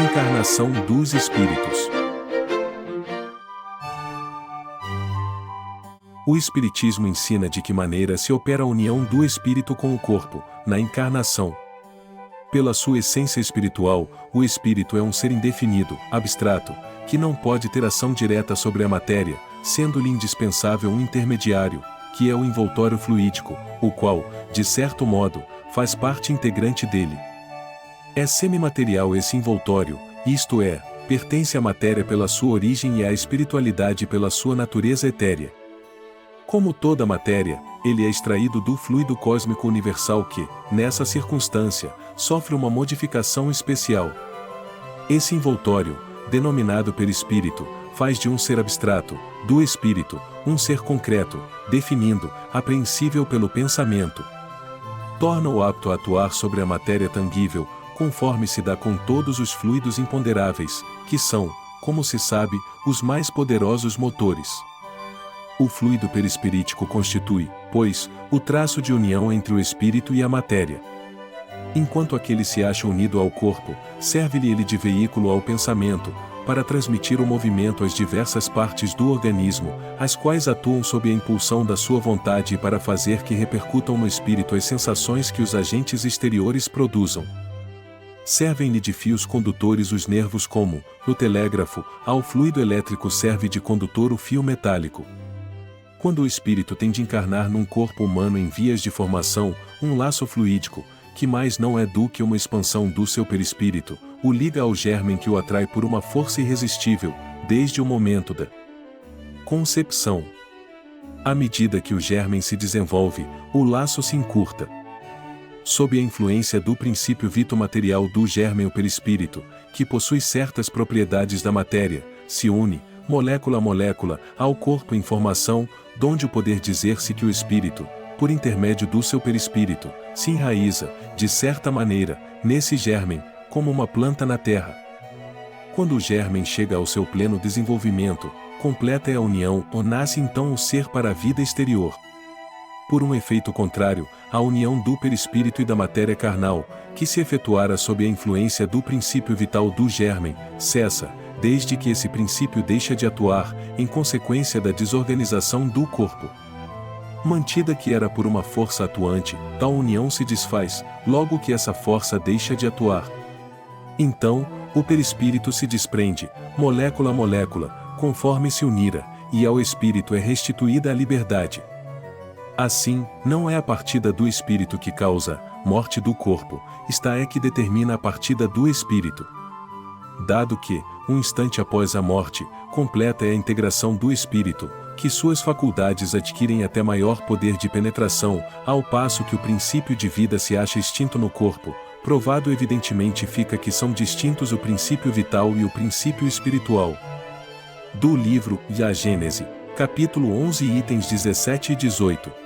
Encarnação dos espíritos. O Espiritismo ensina de que maneira se opera a união do espírito com o corpo, na encarnação. Pela sua essência espiritual, o espírito é um ser indefinido, abstrato, que não pode ter ação direta sobre a matéria, sendo-lhe indispensável um intermediário, que é o envoltório fluídico, o qual, de certo modo, faz parte integrante dele. É semimaterial esse envoltório, isto é, pertence à matéria pela sua origem e à espiritualidade pela sua natureza etérea. Como toda matéria, ele é extraído do fluido cósmico universal que, nessa circunstância, sofre uma modificação especial. Esse envoltório, denominado perispírito, faz de um ser abstrato, do espírito, um ser concreto, definindo, apreensível pelo pensamento. Torna-o apto a atuar sobre a matéria tangível, conforme se dá com todos os fluidos imponderáveis, que são, como se sabe, os mais poderosos motores. O fluido perispirítico constitui, pois, o traço de união entre o espírito e a matéria. Enquanto aquele se acha unido ao corpo, serve-lhe ele de veículo ao pensamento, para transmitir o movimento às diversas partes do organismo, as quais atuam sob a impulsão da sua vontade e para fazer que repercutam no espírito as sensações que os agentes exteriores produzam. Servem-lhe de fios condutores os nervos como, no telégrafo, ao fluido elétrico serve de condutor o fio metálico. Quando o espírito tem de encarnar num corpo humano em vias de formação, um laço fluídico, que mais não é do que uma expansão do seu perispírito, o liga ao germen que o atrai por uma força irresistível, desde o momento da concepção. À medida que o germen se desenvolve, o laço se encurta. Sob a influência do princípio vito-material do germen o perispírito, que possui certas propriedades da matéria, se une, molécula a molécula, ao corpo em formação, donde o poder dizer-se que o espírito, por intermédio do seu perispírito, se enraiza, de certa maneira, nesse germen, como uma planta na terra. Quando o germen chega ao seu pleno desenvolvimento, completa é a união ou nasce então o ser para a vida exterior. Por um efeito contrário, a união do perispírito e da matéria carnal, que se efetuara sob a influência do princípio vital do germen, cessa, desde que esse princípio deixa de atuar, em consequência da desorganização do corpo. Mantida que era por uma força atuante, tal união se desfaz, logo que essa força deixa de atuar. Então, o perispírito se desprende, molécula a molécula, conforme se unira, e ao espírito é restituída a liberdade. Assim, não é a partida do espírito que causa morte do corpo, esta é que determina a partida do espírito. Dado que, um instante após a morte, completa é a integração do espírito, que suas faculdades adquirem até maior poder de penetração, ao passo que o princípio de vida se acha extinto no corpo, provado evidentemente fica que são distintos o princípio vital e o princípio espiritual. Do livro A Gênese, capítulo 11 itens 17 e 18.